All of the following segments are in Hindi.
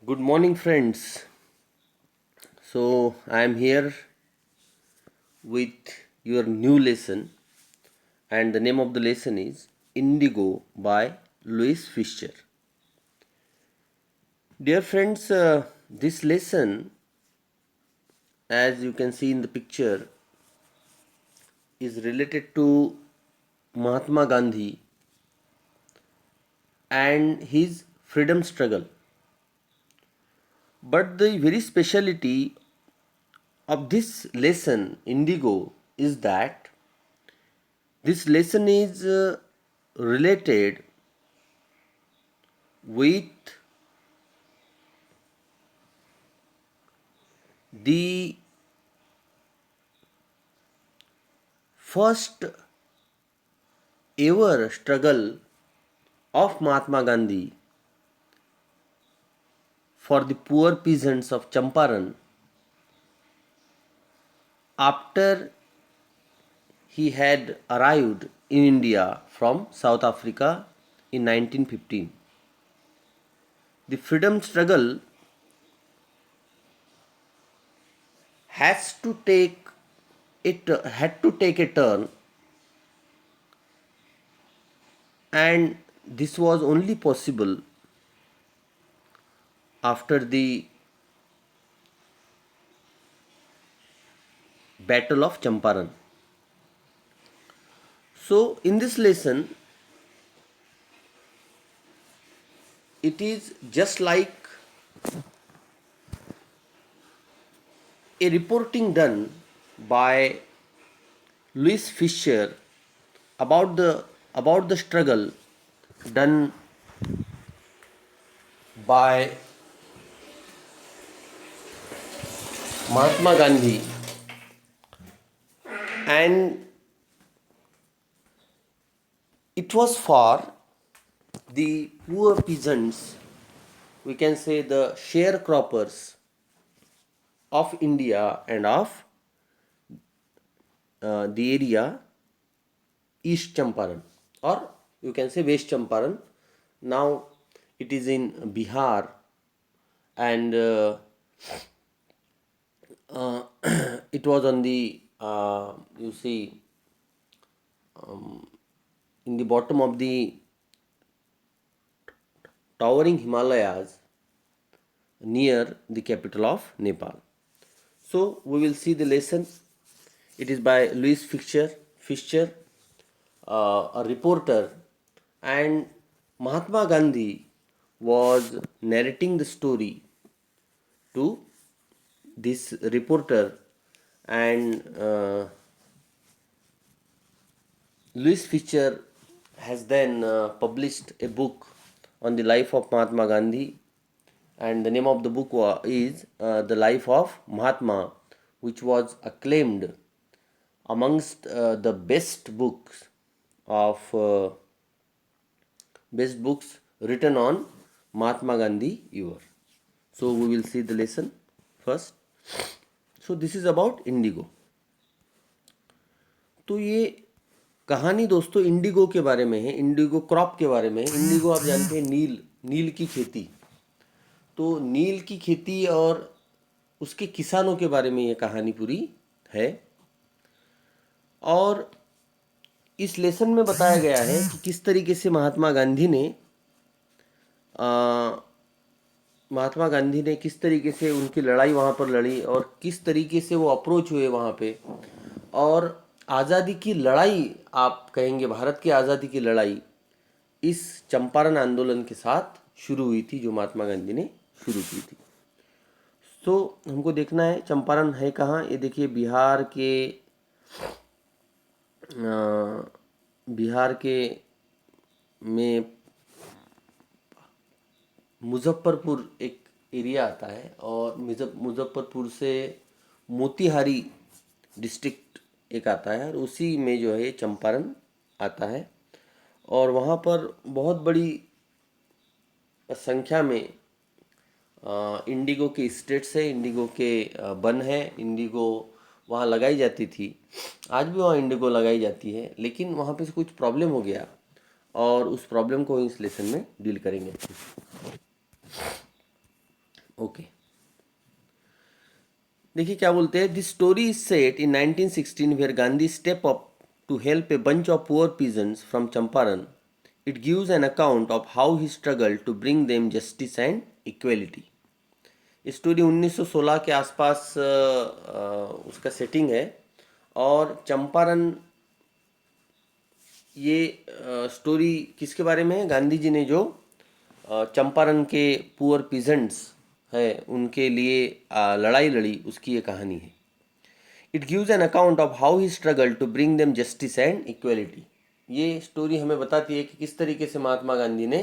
Good morning, friends. So, I am here with your new lesson, and the name of the lesson is Indigo by Louis Fischer. Dear friends, this lesson, as you can see in the picture, is related to Mahatma Gandhi and his freedom struggle. But the very speciality of this lesson, Indigo, is that this lesson is related with the first ever struggle of Mahatma Gandhi for the poor peasants of Champaran after he had arrived in India from South Africa in 1915. The freedom struggle has to take it had to take a turn, and this was only possible after the Battle of Champaran. So in this lesson, it is just like a reporting done by Louis Fischer about the struggle done by Mahatma Gandhi, and it was for the poor peasants, we can say the sharecroppers of India and of the area East Champaran, or you can say West Champaran. Now it is in Bihar, and it was on the you see in the bottom of the towering Himalayas near the capital of Nepal. So we will see the lesson. It is by Louis Fischer, a reporter, and Mahatma Gandhi was narrating the story to this reporter, and Louis Fischer has then published a book on the life of Mahatma Gandhi, and the name of the book is The Life of Mahatma, which was acclaimed amongst the best books written on Mahatma Gandhi ever. So we will see the lesson first. So this is about indigo. तो ये कहानी दोस्तों इंडिगो के बारे में है, इंडिगो क्रॉप के बारे में है। इंडिगो आप जानते हैं नील, नील की खेती। तो नील की खेती और उसके किसानों के बारे में ये कहानी पूरी है, और इस लेसन में बताया गया है कि किस तरीके से महात्मा गांधी ने किस तरीके से उनकी लड़ाई वहाँ पर लड़ी, और किस तरीके से वो अप्रोच हुए वहाँ पे, और आज़ादी की लड़ाई आप कहेंगे, भारत की आज़ादी की लड़ाई इस चंपारण आंदोलन के साथ शुरू हुई थी, जो महात्मा गांधी ने शुरू की थी। तो हमको देखना है चंपारण है कहाँ। ये देखिए बिहार के में मुजफ्फरपुर एक एरिया आता है, और मुजफ्फरपुर से मोतिहारी डिस्ट्रिक्ट एक आता है, और उसी में जो है चंपारण आता है। और वहाँ पर बहुत बड़ी संख्या में इंडिगो के स्टेट्स है, इंडिगो के वन है, इंडिगो वहाँ लगाई जाती थी। आज भी वहाँ इंडिगो लगाई जाती है, लेकिन वहाँ पे कुछ प्रॉब्लम हो गया, और उस प्रॉब्लम को इस लेसन में डील करेंगे। ओके, देखिए क्या बोलते हैं, this story is set in 1916 where Gandhi step up to help a bunch of poor peasants from Champaran. It gives an account of how he struggle to bring them justice and equality. Story 1916 के आसपास उसका सेटिंग है. और चंपारण, ये स्टोरी किसके बारे में है? गांधी जी ने जो चंपारण के पुअर पीजेंट्स है उनके लिए लड़ाई लड़ी, उसकी ये कहानी है. It gives an account of how he struggle to bring them justice and equality. ये स्टोरी हमें बताती है कि किस तरीके से महात्मा गांधी ने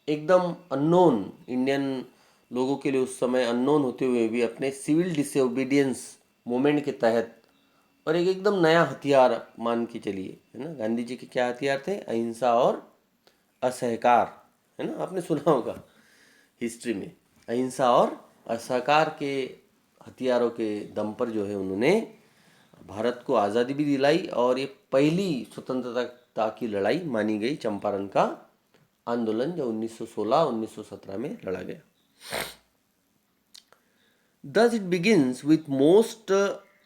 एकदम अननोन इंडियन लोगों के लिए, उस समय अननोन होते हुए भी, अपने सिविल डिसोबीडियंस मूवमेंट के तहत, और एक एकदम नया हथियार मान के चलिए, है ना. गांधी जी के क्या हथियार थे? अहिंसा और असहकार, है ना. आपने सुना होगा हिस्ट्री में, अहिंसा और असहकार के हथियारों के दम पर जो है उन्होंने भारत को आज़ादी भी दिलाई. और ये पहली स्वतंत्रता की लड़ाई मानी गई, चंपारण का आंदोलन जो 1916-1917 में लड़ा गया. Thus it begins with most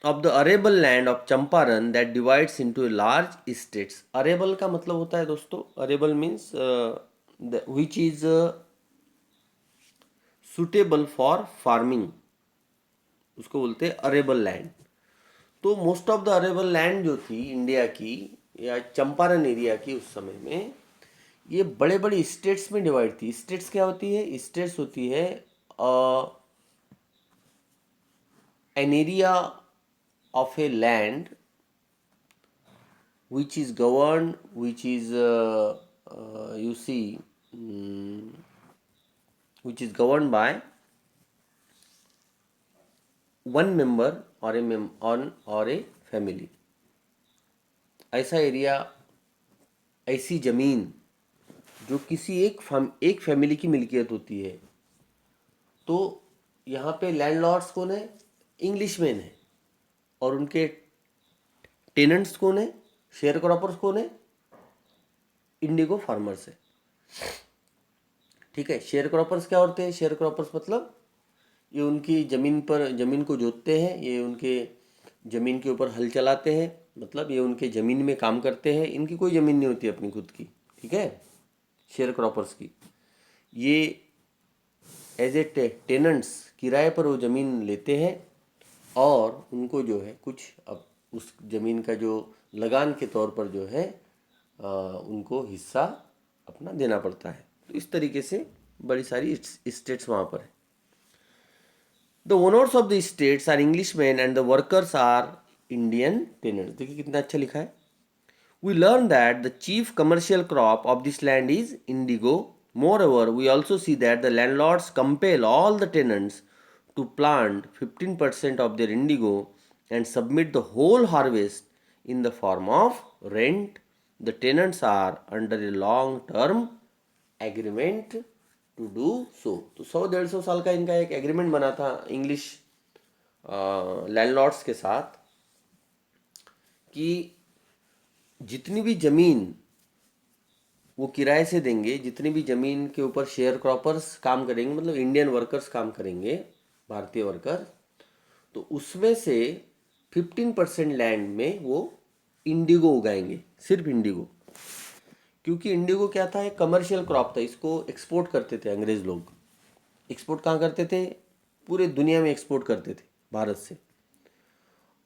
of the arable land of Champaran that divides into a large estates. Arable का मतलब होता है दोस्तों, arable means which is suitable for farming, उसको बोलते हैं अरेबल लैंड. तो most of the arable land जो थी इंडिया की या चंपारण एरिया की उस समय में, ये बड़े बड़े स्टेट्स में डिवाइड थी. स्टेट्स क्या होती है? स्टेट्स होती है an area of a land which is governed, which is you see which is governed by one member or a family. ऐसा एरिया, ऐसी जमीन जो किसी एक फैमिली की मिल्कियत होती है. तो यहाँ पे लैंडलॉर्ड्स कौन है? इंग्लिशमैन है. और उनके टेनेंट्स कौन है? शेयर क्रॉपर्स कौन है? इंडिगो फार्मर्स है. ठीक है. शेयर क्रॉपर्स क्या होते हैं? शेयर क्रॉपर्स मतलब ये उनकी ज़मीन को जोतते हैं, ये उनके ज़मीन के ऊपर हल चलाते हैं, मतलब ये उनके ज़मीन में काम करते हैं. इनकी कोई ज़मीन नहीं होती अपनी खुद की. ठीक है. शेयर क्रॉपर्स की ये एज ए टेनेंट्स किराए पर वो ज़मीन लेते हैं और उनको जो है कुछ अब उस ज़मीन का जो लगान के तौर पर जो है उनको हिस्सा अपना देना पड़ता है. तो इस तरीके से बड़ी सारी स्टेट्स वहाँ पर है. The owners of the states are Englishman and the workers are Indian tenants. देखिए कितना अच्छा लिखा है. We learn that the chief commercial crop of this land is indigo. Moreover, we also see that the landlords compel all the tenants to plant 15% of their indigo and submit the whole harvest in the form of rent. The tenants are under a long term agreement to do so. तो 100-150 साल का इनका एक एग्रीमेंट बना था इंग्लिश लैंडलॉर्ड्स के साथ कि जितनी भी ज़मीन वो किराए से देंगे, जितनी भी ज़मीन के ऊपर शेयर क्रॉपर्स काम करेंगे, मतलब इंडियन वर्कर्स काम करेंगे, भारतीय वर्कर, तो उसमें से 15% लैंड में वो इंडिगो उगाएंगे, सिर्फ इंडिगो. क्योंकि इंडिगो क्या था? एक कमर्शियल क्रॉप था. इसको एक्सपोर्ट करते थे अंग्रेज़ लोग. एक्सपोर्ट कहाँ करते थे? पूरे दुनिया में एक्सपोर्ट करते थे भारत से.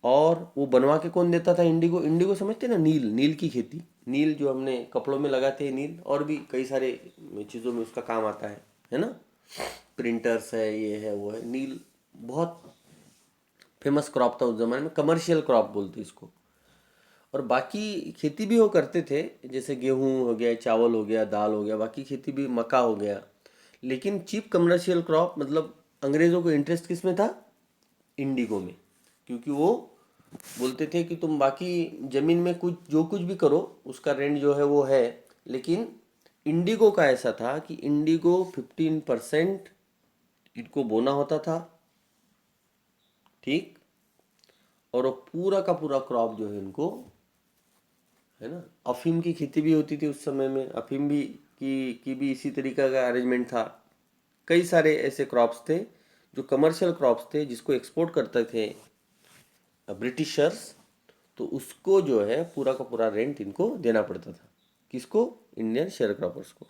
और वो बनवा के कौन देता था? इंडिगो. इंडिगो समझते ना, नील की खेती. नील जो हमने कपड़ों में लगाते हैं, नील, और भी कई सारे चीज़ों में उसका काम आता है ना. प्रिंटर्स है, ये है, वो है. नील बहुत फेमस क्रॉप था उस ज़माने में. कमर्शियल क्रॉप बोलते इसको. और बाकी खेती भी वो करते थे, जैसे गेहूँ हो गया, चावल हो गया, दाल हो गया, बाकी खेती भी, मक्का हो गया. लेकिन चीप कमर्शियल क्रॉप, मतलब अंग्रेज़ों को इंटरेस्ट किस में था? इंडिगो में. क्योंकि वो बोलते थे कि तुम बाकी ज़मीन में कुछ भी करो, उसका रेंट जो है वो है, लेकिन इंडिगो का ऐसा था कि इंडिगो 15% इनको बोना होता था. ठीक. और वो पूरा का पूरा क्रॉप जो है इनको, है ना. अफीम की खेती भी होती थी उस समय में. अफीम भी की भी इसी तरीका का अरेंजमेंट था. कई सारे ऐसे क्रॉप्स थे जो कमर्शियल क्रॉप्स थे, जिसको एक्सपोर्ट करते थे ब्रिटिशर्स। तो उसको जो है पूरा का पूरा रेंट इनको देना पड़ता था। किसको? इंडियन शेयर क्रॉपर्स को।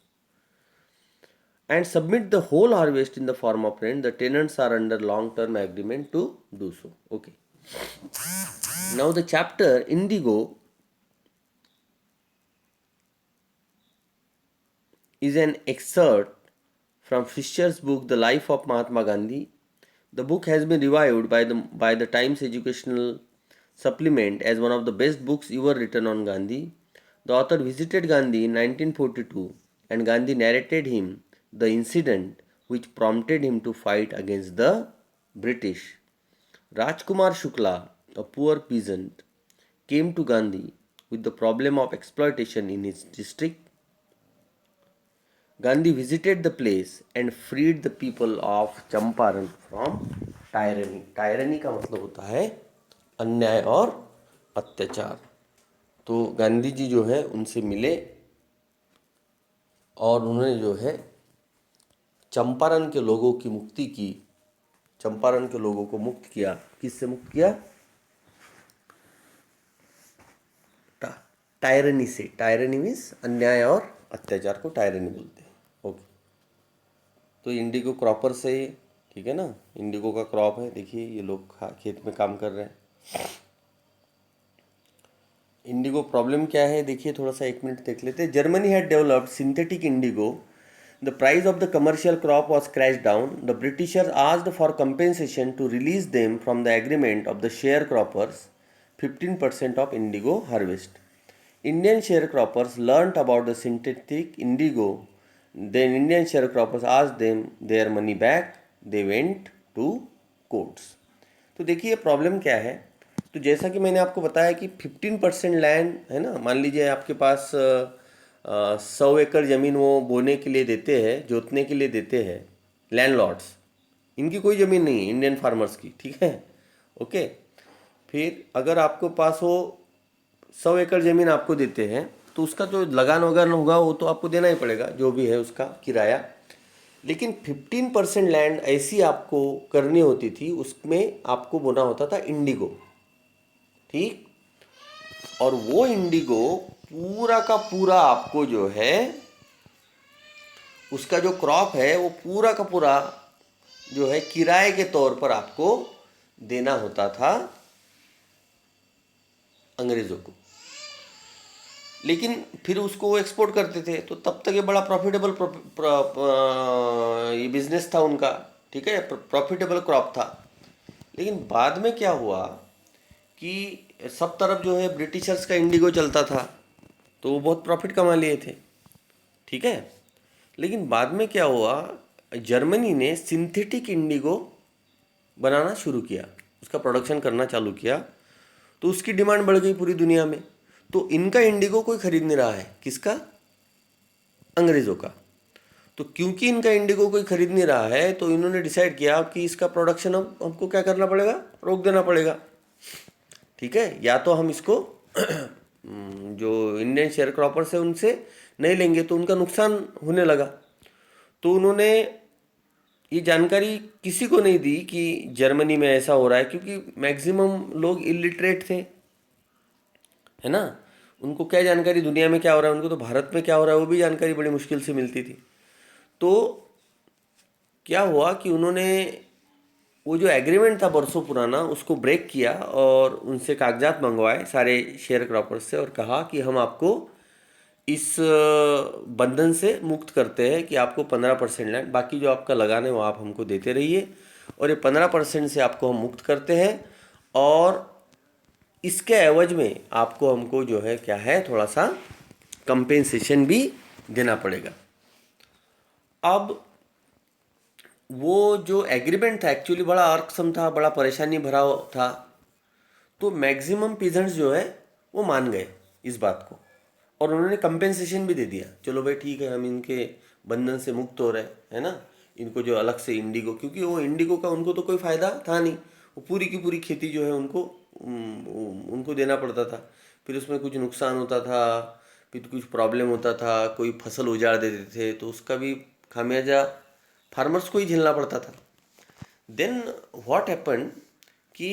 And submit the whole harvest in the form of rent. The tenants are under long term agreement to do so. Okay, now the chapter indigo is an excerpt from Fisher's book The Life of Mahatma Gandhi. The book has been revived by the Times Educational Supplement as one of the best books ever written on Gandhi. The author visited Gandhi in 1942 and Gandhi narrated him the incident which prompted him to fight against the British. Rajkumar Shukla, a poor peasant, came to Gandhi with the problem of exploitation in his district. Gandhi visited the place and freed the people of Champaran from tyranny. Tyranny का मतलब होता है अन्याय और अत्याचार। तो गांधी जी जो है उनसे मिले और उन्होंने जो है चंपारण के लोगों की मुक्ति की। चंपारण के लोगों को मुक्त किया। किससे मुक्त किया? टायरनी से। टायरनी मीन्स अन्याय और अत्याचार को टायरनी बोलते हैं। ओके, तो इंडिगो क्रॉपर से, ठीक है ना, इंडिगो का क्रॉप है। देखिए ये लोग खेत में काम कर रहे हैं। इंडिगो प्रॉब्लम क्या है देखिए, थोड़ा सा 1 मिनट देख लेते हैं। Germany had developed synthetic indigo. The price of the commercial crop was crash down. The Britishers asked for compensation to release them from the agreement of the sharecroppers 15% of indigo harvest. Indian sharecroppers learnt about the synthetic indigo. Then Indian sharecroppers asked them their money back. They went to courts. तो देखिए प्रॉब्लम क्या है। तो जैसा कि मैंने आपको बताया कि 15% लैंड है ना, मान लीजिए आपके पास 100 एकड़ ज़मीन वो बोने के लिए देते हैं, जोतने के लिए देते हैं लैंडलॉर्ड्स। इनकी कोई ज़मीन नहीं है इंडियन फार्मर्स की, ठीक है। ओके, फिर अगर आपके पास वो 100 एकड़ ज़मीन आपको देते हैं तो उसका जो लगान वगैरह होगा वो तो आपको देना ही पड़ेगा, जो भी है उसका किराया। लेकिन 15% लैंड ऐसी आपको करनी होती थी, उसमें आपको बोना होता था इंडिगो, ठीक। और वो इंडिगो पूरा का पूरा आपको जो है उसका जो क्रॉप है वो पूरा का पूरा जो है किराए के तौर पर आपको देना होता था अंग्रेज़ों को। लेकिन फिर उसको वो एक्सपोर्ट करते थे, तो तब तक ये बड़ा प्रॉफिटेबल ये बिजनेस था उनका, ठीक है, प्रॉफिटेबल क्रॉप था। लेकिन बाद में क्या हुआ कि सब तरफ जो है ब्रिटिशर्स का इंडिगो चलता था, तो वो बहुत प्रॉफिट कमा लिए थे, ठीक है। लेकिन बाद में क्या हुआ, जर्मनी ने सिंथेटिक इंडिगो बनाना शुरू किया, उसका प्रोडक्शन करना चालू किया, तो उसकी डिमांड बढ़ गई पूरी दुनिया में। तो इनका इंडिगो कोई खरीद नहीं रहा है, किसका? अंग्रेज़ों का। तो क्योंकि इनका इंडिगो कोई खरीद नहीं रहा है, तो इन्होंने डिसाइड किया कि इसका प्रोडक्शन अब हमको क्या करना पड़ेगा, रोक देना पड़ेगा, ठीक है। या तो हम इसको जो इंडियन शेयर क्रॉपर्स है उनसे नहीं लेंगे तो उनका नुकसान होने लगा। तो उन्होंने ये जानकारी किसी को नहीं दी कि जर्मनी में ऐसा हो रहा है, क्योंकि मैक्सिमम लोग इलिटरेट थे, है ना। उनको क्या जानकारी दुनिया में क्या हो रहा है, उनको तो भारत में क्या हो रहा है वो भी जानकारी बड़ी मुश्किल से मिलती थी। तो क्या हुआ कि उन्होंने वो जो एग्रीमेंट था बरसों पुराना उसको ब्रेक किया और उनसे कागजात मंगवाए सारे शेयर क्रॉपर्स से, और कहा कि हम आपको इस बंधन से मुक्त करते हैं कि आपको 15% लैंड, बाकी जो आपका लगान है वो आप हमको देते रहिए, और ये 15% से आपको हम मुक्त करते हैं, और इसके एवज में आपको हमको जो है क्या है, थोड़ा सा कंपेंसेशन भी देना पड़ेगा। अब वो जो एग्रीमेंट था एक्चुअली बड़ा अर्कसम था, बड़ा परेशानी भरा था। तो मैक्सिमम पीजेंट्स जो है वो मान गए इस बात को, और उन्होंने कंपेंसेशन भी दे दिया। चलो भाई ठीक है, हम इनके बंधन से मुक्त हो रहे हैं, है ना। इनको जो अलग से इंडिगो, क्योंकि वो इंडिगो का उनको तो कोई फ़ायदा था नहीं, वो पूरी की पूरी खेती जो है उनको देना पड़ता था। फिर उसमें कुछ नुकसान होता था, फिर कुछ प्रॉब्लम होता था, कोई फसल उजाड़ देते थे तो उसका भी खामियाजा फार्मर्स को ही झेलना पड़ता था। देन व्हाट हैपन कि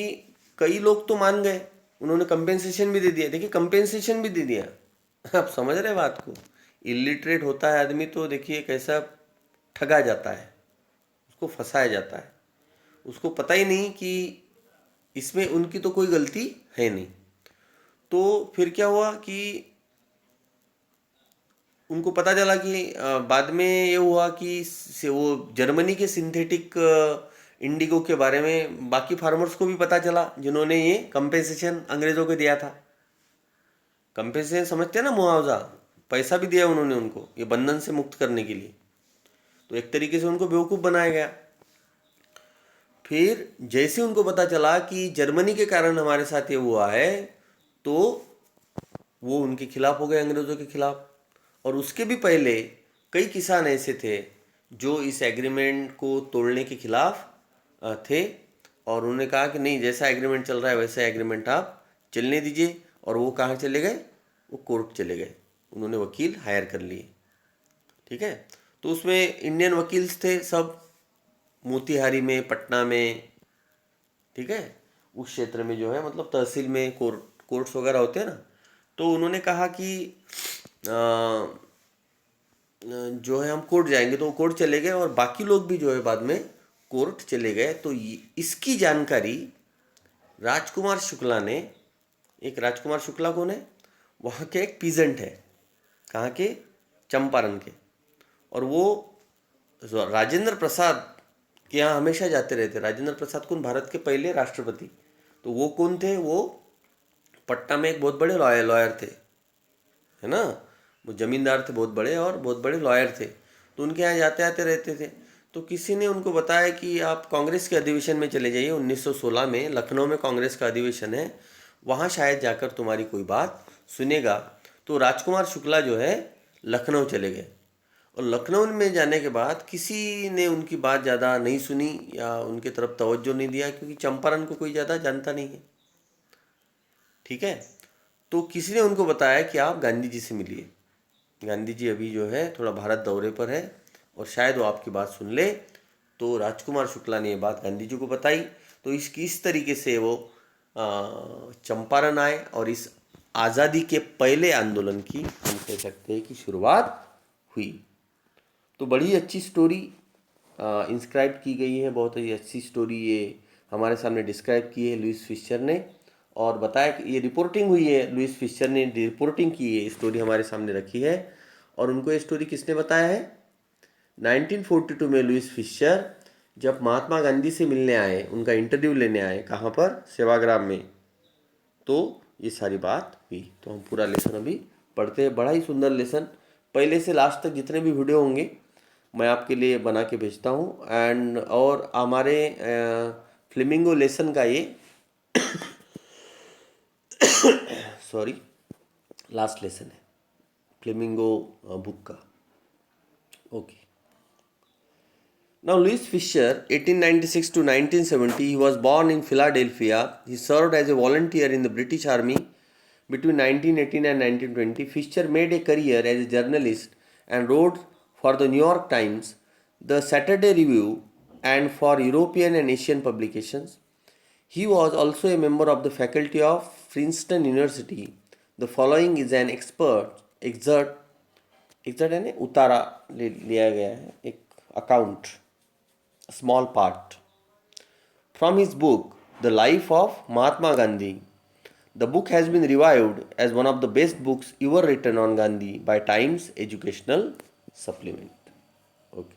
कई लोग तो मान गए, उन्होंने कंपेंसेशन भी दे दिया। देखिए कंपेंसेशन भी दे दिया, आप समझ रहे हैं बात को। इलिटरेट होता है आदमी तो देखिए कैसा ठगा जाता है, उसको फंसाया जाता है, उसको पता ही नहीं कि इसमें उनकी तो कोई गलती है नहीं। तो फिर क्या हुआ कि उनको पता चला कि बाद में ये हुआ कि वो जर्मनी के सिंथेटिक इंडिगो के बारे में बाकी फार्मर्स को भी पता चला, जिन्होंने ये कंपेंसेशन अंग्रेजों को दिया था। कंपेंसेशन समझते हैं ना, मुआवजा, पैसा भी दिया उन्होंने उनको ये बंधन से मुक्त करने के लिए। तो एक तरीके से उनको बेवकूफ़ बनाया गया। फिर जैसे उनको पता चला कि जर्मनी के कारण हमारे साथ ये हुआ है, तो वो उनके खिलाफ हो गए, अंग्रेज़ों के खिलाफ। और उसके भी पहले कई किसान ऐसे थे जो इस एग्रीमेंट को तोड़ने के खिलाफ थे, और उन्होंने कहा कि नहीं, जैसा एग्रीमेंट चल रहा है वैसा एग्रीमेंट आप चलने दीजिए। और वो कहाँ चले गए, वो कोर्ट चले गए, उन्होंने वकील हायर कर लिए। ठीक है, तो उसमें इंडियन वकील्स थे सब, मोतिहारी में, पटना में, ठीक है, उस क्षेत्र में जो है, मतलब तहसील में कोर्ट्स वगैरह होते हैं ना। तो उन्होंने कहा कि जो है हम कोर्ट जाएंगे, तो वो कोर्ट चले गए, और बाकी लोग भी जो है बाद में कोर्ट चले गए। तो इसकी जानकारी राजकुमार शुक्ला ने, एक राजकुमार शुक्ला कौन है, वहाँ के एक पीजेंट है, कहाँ के, चंपारण के। और वो राजेंद्र प्रसाद के यहाँ हमेशा जाते रहते। राजेंद्र प्रसाद कौन, भारत के पहले राष्ट्रपति। तो वो कौन थे, वो पटना में एक बहुत बड़े लॉयर थे, है ना, वो जमींदार थे बहुत बड़े, और बहुत बड़े लॉयर थे। तो उनके यहाँ जाते आते रहते थे। तो किसी ने उनको बताया कि आप कांग्रेस के अधिवेशन में चले जाइए, 1916 में लखनऊ में कांग्रेस का अधिवेशन है, वहाँ शायद जाकर तुम्हारी कोई बात सुनेगा। तो राजकुमार शुक्ला जो है लखनऊ चले गए, और लखनऊ में जाने के बाद किसी ने उनकी बात ज़्यादा नहीं सुनी या उनके तरफ तवज्जो नहीं दिया, क्योंकि चंपारण को कोई ज़्यादा जानता नहीं है। ठीक है, तो किसी ने उनको बताया कि आप गांधी जी से मिलिए, गांधी जी अभी जो है थोड़ा भारत दौरे पर है, और शायद वो आपकी बात सुन ले। तो राजकुमार शुक्ला ने ये बात गांधी जी को बताई। तो इस तरीके से वो चंपारण आए, और इस आज़ादी के पहले आंदोलन की हम कह सकते हैं कि शुरुआत हुई। तो बड़ी अच्छी स्टोरी इंस्क्राइब की गई है, बहुत ही अच्छी स्टोरी ये हमारे सामने डिस्क्राइब की है लुईस फिशर ने, और बताया कि ये रिपोर्टिंग हुई है, लुईस फिशर ने रिपोर्टिंग की है, स्टोरी हमारे सामने रखी है। और उनको ये स्टोरी किसने बताया है, 1942 में लुईस फिशर जब महात्मा गांधी से मिलने आए, उनका इंटरव्यू लेने आए, कहाँ पर, सेवाग्राम में, तो ये सारी बात हुई। तो हम पूरा लेसन अभी पढ़ते हैं, बड़ा ही सुंदर लेसन, पहले से लास्ट तक जितने भी वीडियो होंगे मैं आपके लिए बना के भेजता हूँ। एंड और हमारे फ्लेमिंगो लेसन का ये सॉरी लास्ट लेसन है फ्लेमिंगो बुक का। Okay, now Louis Fisher 1896 to 1970, he was born in Philadelphia. He served as a volunteer in the British Army between 1918 and 1920. Fisher made a career as a journalist and wrote for the New York Times, the Saturday Review, and for European and Asian publications. He was also a member of the faculty of Princeton University. The following is an excerpt यानी उतारा लिया गया है, एक account, small part from his book The Life of Mahatma Gandhi. The book has been revived as one of the best books ever written on Gandhi by Times Educational Supplement. Okay,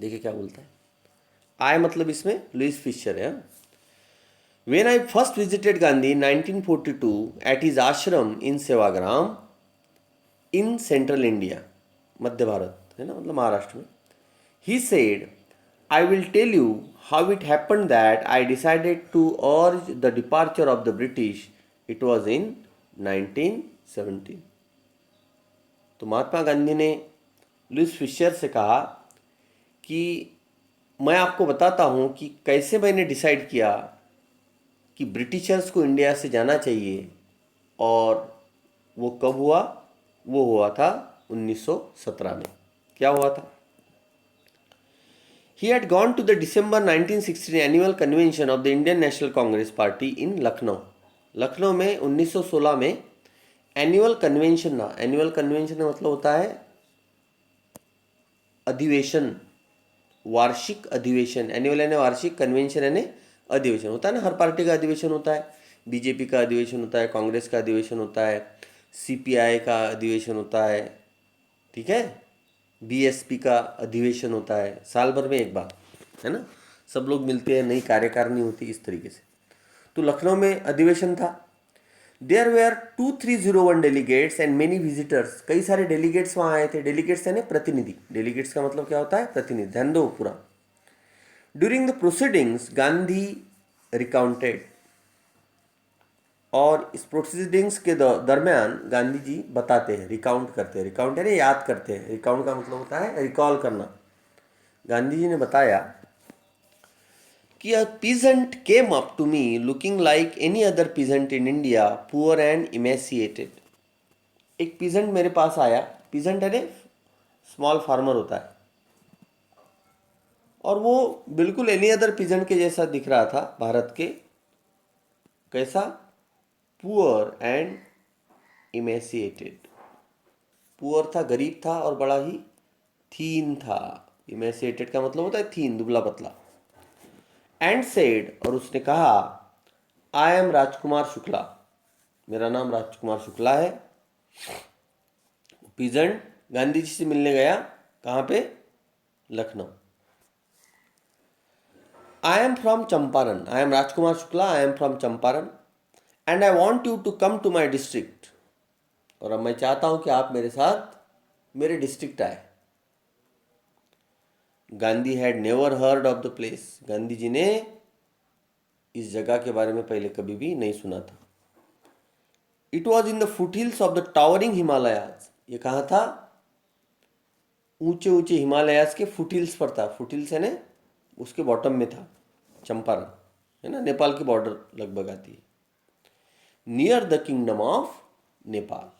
देखिए क्या बोलता है, आय मतलब इसमें लुईस फिशर है। When I first visited Gandhi in 1942 at his ashram in Sevagram in central India, मध्य भारत है ना, मतलब महाराष्ट्र में, he said, I will tell you how it happened that I decided to urge the departure of the British. It was in 1917. तो महात्मा गांधी ने लुईस फिशर से कहा कि मैं आपको बताता हूँ कि कैसे मैंने डिसाइड किया कि ब्रिटिशर्स को इंडिया से जाना चाहिए, और वो कब हुआ, वो हुआ था 1917 में। क्या हुआ था, He had gone to the December 1916 annual convention of the Indian National Congress Party in Lucknow. Lucknow में 1916 में एनुअल कन्वेंशन था. एनुअल कन्वेंशन का मतलब होता है अधिवेशन, वार्षिक अधिवेशन. एनुअल यानी वार्षिक, कन्वेंशन यानी अधिवेशन. होता है ना, हर पार्टी का अधिवेशन होता है. बीजेपी का अधिवेशन होता है, कांग्रेस का अधिवेशन होता है, सीपीआई का अधिवेशन होता है, ठीक है, बीएसपी का अधिवेशन होता है, साल भर में एक बार, है ना. सब लोग मिलते हैं, नई कार्यकारिणी होती, इस तरीके से. तो लखनऊ में अधिवेशन था. There were 2301 delegates and many visitors. कई सारे डेलीगेट्स वहाँ आए थे. डेलीगेट्स यानी प्रतिनिधि. डेलीगेट्स का मतलब क्या होता है? प्रतिनिधि. ध्यान दो पूरा. During the proceedings Gandhi recounted. और इस प्रोसीडिंग्स के दरमियान गांधी जी बताते हैं, रिकाउंट करते हैं. रिकाउंट यानी याद करते हैं. रिकाउंट का मतलब होता है रिकॉल करना. गांधी जी ने बताया कि a peasant came up to me looking like any other peasant in India, poor and emaciated. एक पीजेंट मेरे पास आया. पीजेंट यानी स्मॉल फार्मर होता है. और वो बिल्कुल एनी अदर पीजेंट के जैसा दिख रहा था. भारत के कैसा? Poor and emaciated. पुअर था, गरीब था, और बड़ा ही थीन था. इमेसिएटेड का मतलब होता है थीन, दुबला पतला. एंड सेड, और उसने कहा, आई एम राजकुमार शुक्ला. मेरा नाम राजकुमार शुक्ला है. पीजेंट गांधी जी से मिलने गया. कहाँ पे? Lucknow. I am from Champaran. I am Rajkumar Shukla. I am from Champaran and I want you to come to my district. और अब मैं चाहता हूं कि आप मेरे साथ मेरे डिस्ट्रिक्ट आए. Gandhi had never heard of the place. Gandhi ji ने इस जगह के बारे में पहले कभी भी नहीं सुना था. It was in the foothills of the towering Himalayas. ये कहाँ था? ऊंचे ऊंचे हिमालयाज के फुटहिल्स पर था. फुटहिल्स है ना, उसके बॉटम में था चंपारण, है ना, नेपाल की बॉर्डर लगभग आती है. Near the kingdom of Nepal.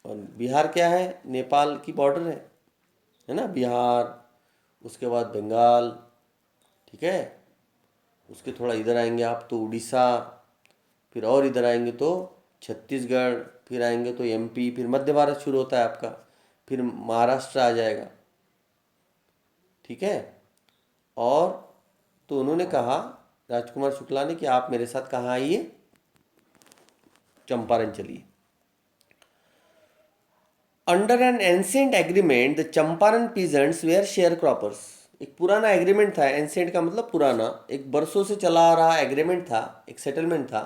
और बिहार क्या है? नेपाल की बॉर्डर है ना, बिहार. उसके बाद बंगाल, ठीक है. उसके थोड़ा इधर आएंगे आप तो उड़ीसा, फिर और इधर आएंगे तो छत्तीसगढ़, फिर आएंगे तो एमपी, फिर मध्य भारत शुरू होता है आपका, फिर महाराष्ट्र आ जाएगा, ठीक है. और तो उन्होंने कहा, राजकुमार शुक्ला ने, कि आप मेरे साथ कहाँ आइए? चंपारण चलिए. Under an ancient agreement the Champaran peasants were sharecroppers. एक पुराना एग्रीमेंट था. एंशिएंट का मतलब पुराना. एक बरसों से चला आ रहा एग्रीमेंट था, एक सेटलमेंट था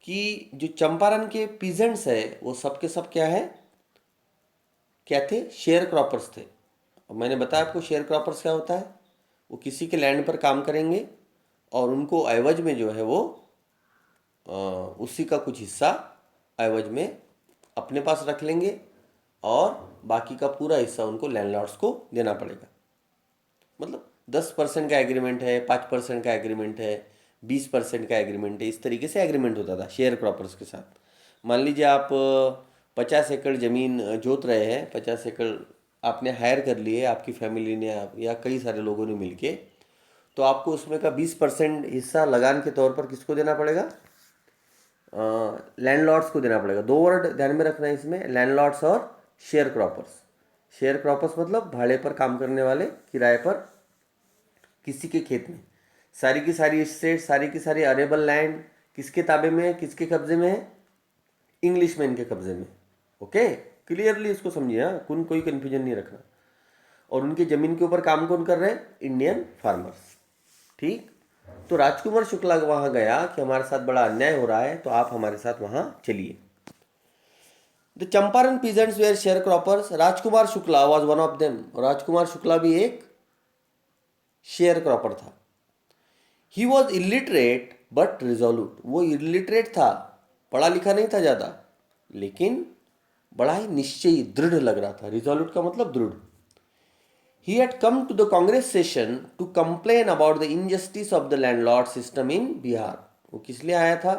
कि जो चंपारण के पीजेंट्स है वो सब के सब क्या है, क्या थे? शेयर क्रॉपर्स थे. और मैंने बताया आपको शेयर क्रॉपर्स क्या होता है. वो किसी के लैंड पर काम करेंगे और उनको एवज में जो है वो उसी का कुछ हिस्सा एवज में अपने पास रख लेंगे और बाकी का पूरा हिस्सा उनको लैंडलॉर्ड्स को देना पड़ेगा. मतलब 10% का एग्रीमेंट है, 5% का एग्रीमेंट है, 20% का एग्रीमेंट है. इस तरीके से एग्रीमेंट होता था शेयर क्रॉपर्स के साथ. मान लीजिए आप 50 एकड़ ज़मीन जोत रहे हैं. 50 एकड़ आपने हायर कर लिए, आपकी फैमिली ने या कई सारे लोगों ने मिलके. तो आपको उसमें का 20% हिस्सा लगान के तौर पर किसको देना पड़ेगा? लैंडलॉर्ड्स को देना पड़ेगा. दो वर्ड ध्यान में रखना है इसमें, लैंडलॉर्ड्स और शेयर क्रॉपर्स. शेयर क्रॉपर्स मतलब भाड़े पर काम करने वाले, किराए पर किसी के खेत में. सारी की सारी स्टेट, सारी की सारी अरेबल लैंड किसके ताबे में है, किसके कब्जे में है? इंग्लिशमैन के कब्जे में. ओके, क्लियरली इसको समझिए. हाँ, कोई कन्फ्यूजन नहीं रखना. और उनकी ज़मीन के ऊपर काम कौन कर रहे हैं? Indian farmers. ठीक. तो राजकुमार शुक्ला वहाँ गया कि हमारे साथ बड़ा अन्याय हो रहा है, तो आप हमारे साथ वहाँ चलिए. The Champaran peasants were sharecroppers. Rajkumar Shukla was one of them. Rajkumar Shukla भी एक शेयर क्रॉपर था. He was illiterate but resolute. वो इलिटरेट था, पढ़ा लिखा नहीं था ज़्यादा, लेकिन बड़ा ही निश्चयी, दृढ़ लग रहा था. रिजोल्यूट का मतलब दृढ़. He had come to the Congress session to complain about the injustice of the landlord system in Bihar. वो किस लिए आया था?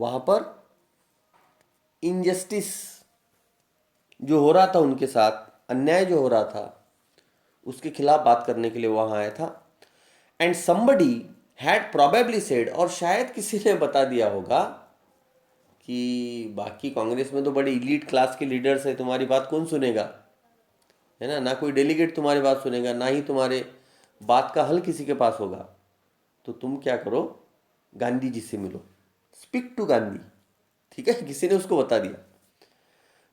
वहाँ पर इनजस्टिस जो हो रहा था उनके साथ, अन्याय जो हो रहा था उसके खिलाफ बात करने के लिए वहाँ आया था। And somebody had probably said, और शायद किसी ने बता दिया होगा कि बाकी कांग्रेस में तो बड़े इलीट क्लास के लीडर्स हैं, तुम्हारी बात कौन सुनेगा, है ना, ना कोई डेलीगेट तुम्हारी बात सुनेगा, ना ही तुम्हारे बात का हल किसी के पास होगा। तो तुम क्या करो, गांधी जी से मिलो, स्पीक टू गांधी। ठीक है, किसी ने उसको बता दिया।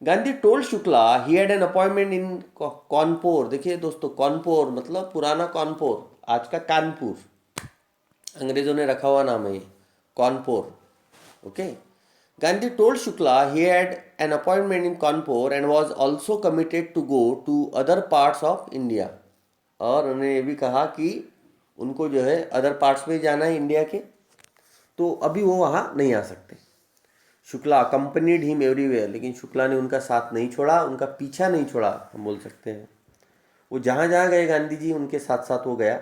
Gandhi told Shukla he had an appointment इन कानपुर। देखिए दोस्तों, कानपुर मतलब पुराना कानपुर, आज का कानपुर, अंग्रेजों ने रखा हुआ नाम है ये, Kanpur. Okay. Gandhi told Shukla he had an appointment in Kanpur and was also committed to go to other parts of India. और उन्होंने ये भी कहा कि उनको जो है अदर पार्ट्स में जाना है इंडिया के, तो अभी वो वहाँ नहीं आ सकते। शुक्ला अकम्पनीड हिम एवरीवेयर, लेकिन शुक्ला ने उनका साथ नहीं छोड़ा, उनका पीछा नहीं छोड़ा, हम बोल सकते हैं। वो जहाँ जहाँ गए गांधी जी उनके साथ साथ वो गया।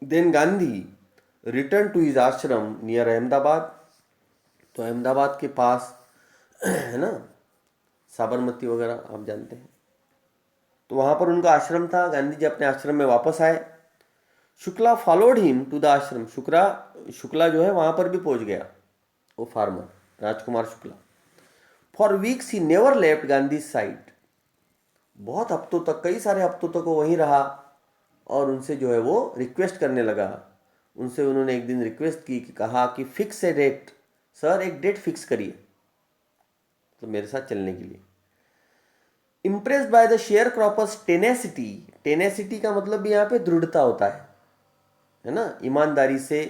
Then Gandhi return to his ashram near Ahmedabad. तो अहमदाबाद के पास है ना, साबरमती वगैरह आप जानते हैं, तो वहाँ पर उनका आश्रम था। गांधी जी अपने आश्रम में वापस आए। Shukla followed him to the ashram. Shukla जो है वहाँ पर भी पहुँच गया, वो farmer Rajkumar Shukla. For weeks he never left Gandhi side. बहुत हफ्तों तक, कई सारे हफ्तों तक वो वहीं रहा और उनसे जो है वो रिक्वेस्ट करने लगा। उनसे उन्होंने एक दिन रिक्वेस्ट की कि कहा कि फिक्स ए डेट, सर एक डेट फिक्स करिए तो मेरे साथ चलने के लिए। Impressed by the share croppers tenacity. Tenacity का मतलब भी यहाँ पे दृढ़ता होता है ना, ईमानदारी से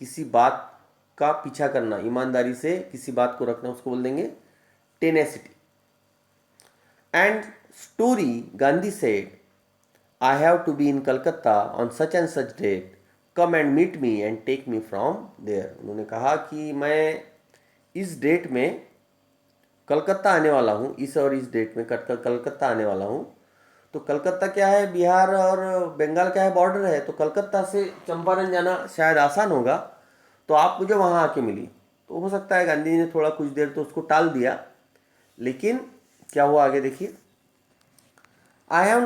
किसी बात का पीछा करना, ईमानदारी से किसी बात को रखना, उसको बोल देंगे tenacity. And story Gandhi said I have to be in Calcutta on such and such date, come and meet me and take me from there. उन्होंने कहा कि मैं इस डेट में कलकत्ता आने वाला हूँ, इस और इस डेट में कलकत्ता आने वाला हूँ। तो कलकत्ता क्या है, बिहार और बंगाल क्या है, बॉर्डर है, तो कलकत्ता से चंपारण जाना शायद आसान होगा, तो आप मुझे वहाँ आके मिली। तो हो सकता है गांधी जी ने थोड़ा कुछ देर तो उसको टाल दिया, लेकिन क्या हुआ आगे देखिए। I have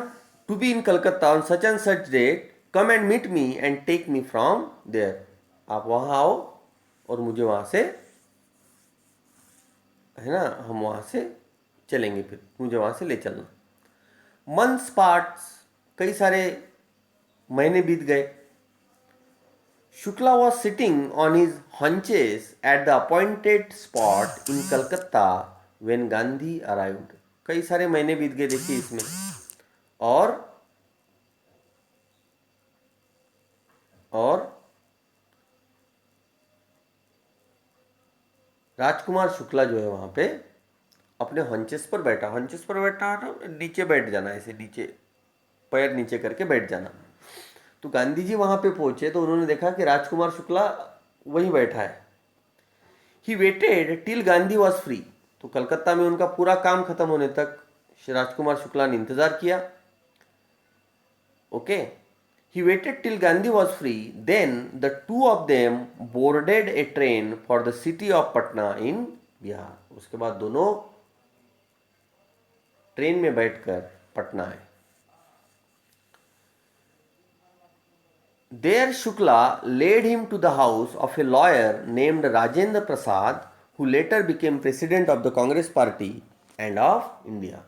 to be in Calcutta on such and such date, come and meet me and take me from there. आप वहाँ आओ और मुझे वहाँ से, है ना, हम वहाँ से चलेंगे, फिर मुझे वहाँ से ले चलना। मंथ्स पार्ट्स, कई सारे महीने बीत गए। Shukla was sitting on his haunches at the appointed spot in Calcutta when Gandhi arrived. कई सारे महीने बीत गए देखिए इसमें, और राजकुमार शुक्ला जो है वहाँ पे अपने हंचेस पर बैठा। हंचेस पर बैठा ना, नीचे बैठ जाना, ऐसे नीचे पैर नीचे करके बैठ जाना। तो गांधी जी वहाँ पे पहुँचे तो उन्होंने देखा कि राजकुमार शुक्ला वहीं बैठा है। ही waited till Gandhi was free. तो कलकत्ता में उनका पूरा काम खत्म होने तक राजकुमार शुक्ला ने इंतजार किया। Okay. He waited till Gandhi was free, then the two of them boarded a train for the city of Patna in Bihar. उसके बाद दोनों ट्रेन में बैठकर पटना आए। There Shukla led him to the house of a lawyer named Rajendra Prasad, who later became president of the Congress Party and of India.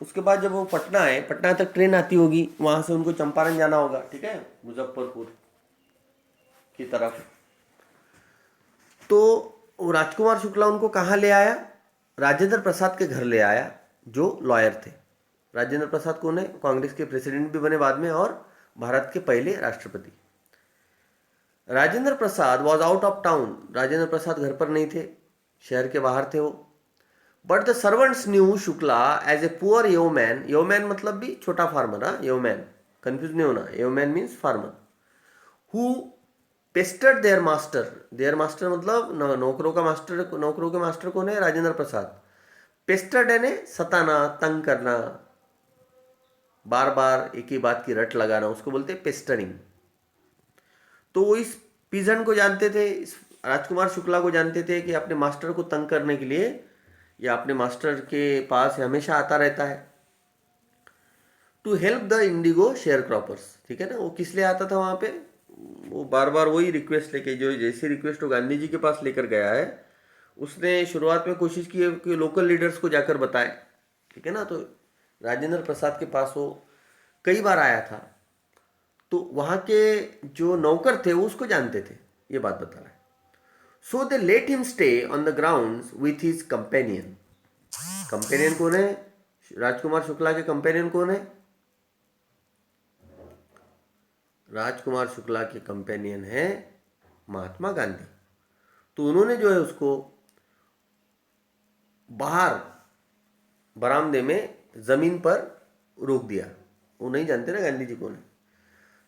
उसके बाद जब वो पटना आए, पटना तक ट्रेन आती होगी, वहाँ से उनको चंपारण जाना होगा, ठीक है, मुजफ्फरपुर की तरफ। तो राजकुमार शुक्ला उनको कहाँ ले आया, राजेंद्र प्रसाद के घर ले आया, जो लॉयर थे। राजेंद्र प्रसाद कौन है, कांग्रेस के प्रेसिडेंट भी बने बाद में और भारत के पहले राष्ट्रपति। Rajendra Prasad was out of town. Rajendra Prasad घर पर नहीं थे, शहर के बाहर थे वो। But the servants knew Shukla as a poor yeoman. Yeoman मतलब भी छोटा फार्मर, हाँ, येवमैन, कंफ्यूज नहीं होना, yeoman means farmer. Who pestered their master. Their master मतलब नौकरों का मास्टर। नौकरों के मास्टर कौन है, राजेंद्र प्रसाद। पेस्टर्ड यानी सताना, तंग करना, बार बार एक ही बात की रट लगाना, उसको बोलते हैं पेस्टरिंग। तो वो इस पिजन को जानते थे, इस राजकुमार शुक्ला को जानते थे कि अपने मास्टर को तंग करने के लिए या अपने मास्टर के पास हमेशा आता रहता है to help the indigo sharecroppers. ठीक है ना, वो किस लिए आता था वहाँ पे? वो बार बार वही रिक्वेस्ट लेके, जो जैसी रिक्वेस्ट वो गांधी जी के पास लेकर गया है, उसने शुरुआत में कोशिश की है कि लोकल लीडर्स को जाकर बताए। ठीक है ना, तो राजेंद्र प्रसाद के पास वो कई बार आया था, तो वहाँ के जो नौकर थे वो उसको जानते थे, ये बात बता रहा है। So they let him stay on the ground with his companion. Companion कौन है? राजकुमार शुक्ला के कंपेनियन कौन है? राजकुमार शुक्ला के कंपेनियन है महात्मा गांधी। तो उन्होंने जो है उसको बाहर बरामदे में जमीन पर रोक दिया। वो नहीं जानते ना गांधी जी कौन है।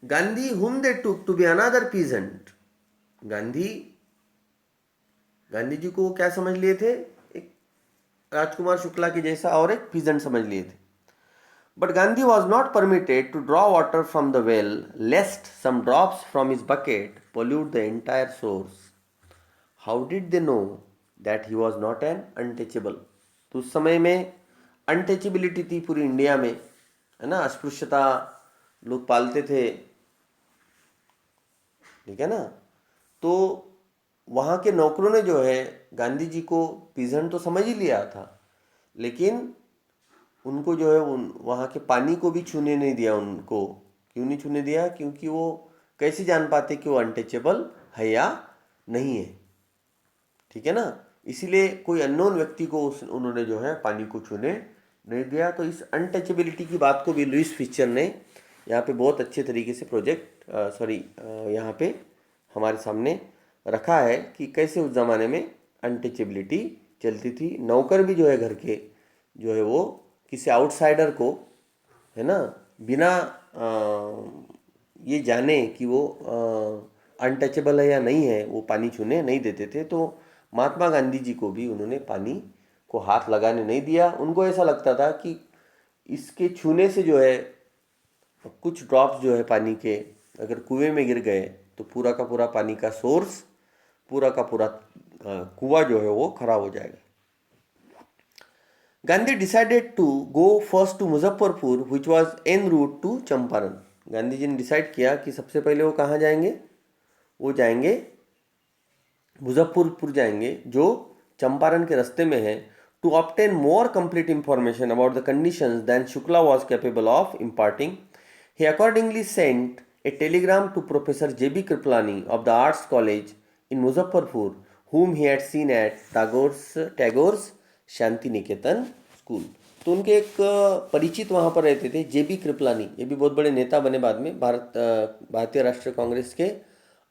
Gandhi whom they took to be another peasant. Gandhi Gandhi ji को वो क्या समझ लिए थे? एक राजकुमार शुक्ला के जैसा और एक पीजेंट समझ लिए थे। But Gandhi was not permitted to draw water from the well lest some drops from his bucket pollute the entire source. How did they know that he was not an untouchable? तो उस समय में अनटचेबिलिटी थी पूरी इंडिया में, है ना, अस्पृश्यता लोग पालते थे। ठीक है ना, तो वहाँ के नौकरों ने जो है गांधी जी को पीजेंट तो समझ ही लिया था, लेकिन उनको जो है उन वहाँ के पानी को भी छूने नहीं दिया उनको। क्यों नहीं छूने दिया? क्योंकि वो कैसे जान पाते कि वो अनटचेबल है या नहीं है। ठीक है ना, इसीलिए कोई अननोन व्यक्ति को उन्होंने जो है पानी को छूने नहीं दिया। तो इस अनटचेबिलिटी की बात को भी लुईस फिशर ने यहाँ पे बहुत अच्छे तरीके से यहाँ पे हमारे सामने रखा है कि कैसे उस ज़माने में अनटचेबिलिटी चलती थी। नौकर भी जो है घर के, जो है वो किसी आउटसाइडर को, है ना, बिना ये जाने कि वो अनटचेबल है या नहीं है, वो पानी छूने नहीं देते थे। तो महात्मा गांधी जी को भी उन्होंने पानी को हाथ लगाने नहीं दिया। उनको ऐसा लगता था कि इसके छूने से जो है कुछ ड्रॉप्स जो है पानी के अगर कुएं में गिर गए तो पूरा का पूरा पानी का सोर्स, पूरा का पूरा कुआं जो है वो खराब हो जाएगा। Gandhi decided to go first to Muzaffarpur which was en route to Champaran. Gandhi ji ने डिसाइड किया कि सबसे पहले वो कहाँ जाएंगे? वो जाएंगे मुजफ्फरपुर जाएंगे, जो चंपारण के रास्ते में है, to obtain more complete information about the conditions then Shukla was capable of imparting. He accordingly sent a telegram to professor JB Kripalani of the arts college in Muzaffarpur, whom he had seen at Tagore's Shantiniketan school. तो उनके एक परिचित वहाँ पर रहते थे, JB कृपलानी। ये भी बहुत बड़े नेता बने, बाद में भारतीय राष्ट्रीय कांग्रेस के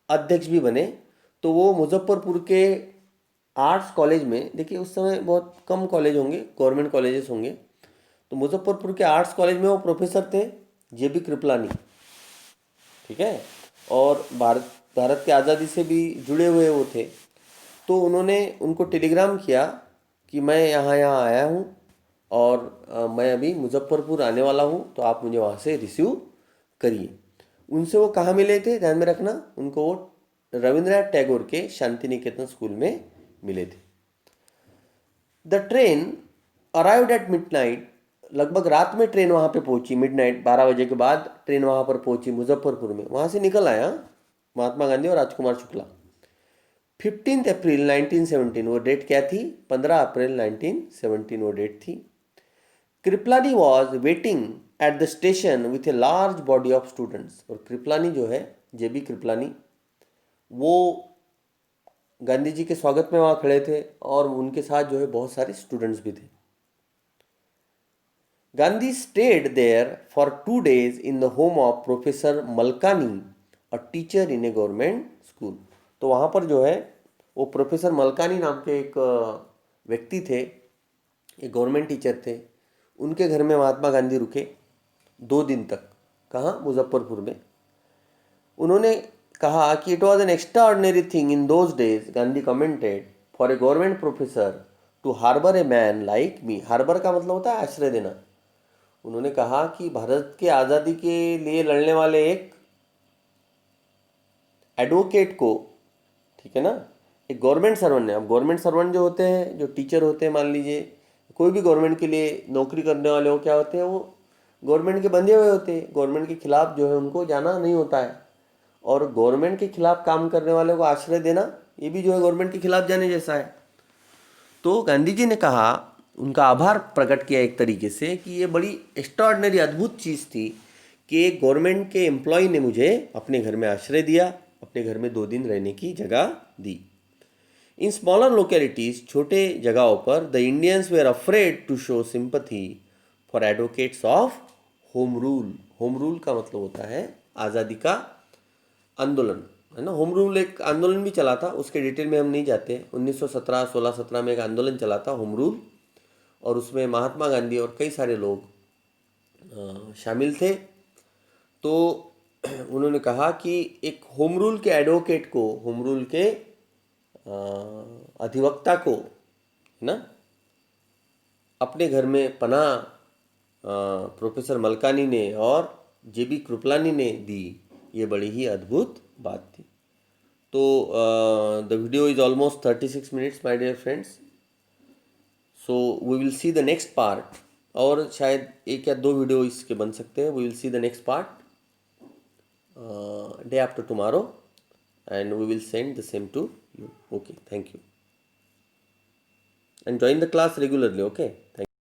अध्यक्ष भी बने। तो वो मुजफ्फरपुर के आर्ट्स कॉलेज में, देखिए उस समय बहुत कम कॉलेज होंगे, गवर्नमेंट कॉलेजेस होंगे, तो मुजफ्फरपुर के आर्ट्स कॉलेज में वो प्रोफेसर थे, JB कृपलानी। ठीक है, और भारत की आज़ादी से भी जुड़े हुए वो थे। तो उन्होंने उनको टेलीग्राम किया कि मैं यहाँ यहाँ आया हूँ और मैं अभी मुजफ्फरपुर आने वाला हूँ, तो आप मुझे वहाँ से रिसीव करिए। उनसे वो कहाँ मिले थे, ध्यान में रखना, उनको वो रविंद्रनाथ टैगोर के शांति निकेतन स्कूल में मिले थे। The train arrived at midnight. लगभग रात में ट्रेन वहाँ पे पहुँची, मिडनाइट 12 बजे के बाद ट्रेन वहाँ पर पहुँची मुजफ्फरपुर में। वहाँ से निकल आया महात्मा गांधी और राजकुमार शुक्ला। 15 अप्रैल 1917 वो डेट क्या थी? 15 अप्रैल 1917 वो डेट थी। Kripalani was waiting at the station with a large body of students. और कृपलानी जो है, JB कृपलानी, वो गांधी जी के स्वागत में वहाँ खड़े थे और उनके साथ जो है बहुत सारे स्टूडेंट्स भी थे। Gandhi stayed there for 2 days in the home of professor Malkani, a teacher in a government school. तो वहाँ पर जो है वो प्रोफेसर मलकानी नाम के एक व्यक्ति थे, एक गवर्नमेंट टीचर थे, उनके घर में महात्मा गांधी रुके 2 दिन तक। कहाँ? मुजफ्फरपुर में। उन्होंने कहा कि it was an extraordinary thing in those days, Gandhi commented, for a government professor to harbour a man like me. Harbour का मतलब होता है आश्रय देना। उन्होंने कहा कि भारत के आज़ादी के लिए लड़ने वाले एक एडवोकेट को, ठीक है ना, एक गवर्नमेंट सर्वेंट ने, अब गवर्नमेंट सर्वेंट जो होते हैं, जो टीचर होते हैं, मान लीजिए कोई भी गवर्नमेंट के लिए नौकरी करने वाले हो, क्या होते हैं वो गवर्नमेंट के बंधे हुए होते हैं, गवर्नमेंट के खिलाफ जो है उनको जाना नहीं होता है। और गवर्नमेंट के खिलाफ काम करने वाले को आश्रय देना, ये भी जो है गवर्नमेंट के खिलाफ जाने जैसा है। तो गांधी जी ने कहा, उनका आभार प्रकट किया एक तरीके से, कि ये बड़ी एक्स्ट्राऑर्डिनरी अद्भुत चीज़ थी कि एक गवर्नमेंट के एम्प्लॉय ने मुझे अपने घर में आश्रय दिया, अपने घर में 2 दिन रहने की जगह दी। इन स्मॉलर लोकेलिटीज, छोटे जगहों पर, the Indians were afraid to show sympathy for advocates of home rule. Home rule का मतलब होता है आज़ादी का आंदोलन, है ना। होम रूल एक आंदोलन भी चला था, उसके डिटेल में हम नहीं जाते। 1917 16-17 में एक आंदोलन चला था होम रूल, और उसमें महात्मा गांधी और कई सारे लोग शामिल थे। तो उन्होंने कहा कि एक होम रूल के एडवोकेट को, होम रूल के अधिवक्ता को, है ना, अपने घर में पनाह प्रोफेसर मलकानी ने और जेबी कृपलानी ने दी, ये बड़ी ही अद्भुत बात थी। तो the video is almost 36 minutes my dear friends, so we will see the next part. और शायद 1 या 2 वीडियो इसके बन सकते हैं। We will see the next part day after tomorrow, and we will send the same to you. Okay, thank you, and join the class regularly. Okay, thank you.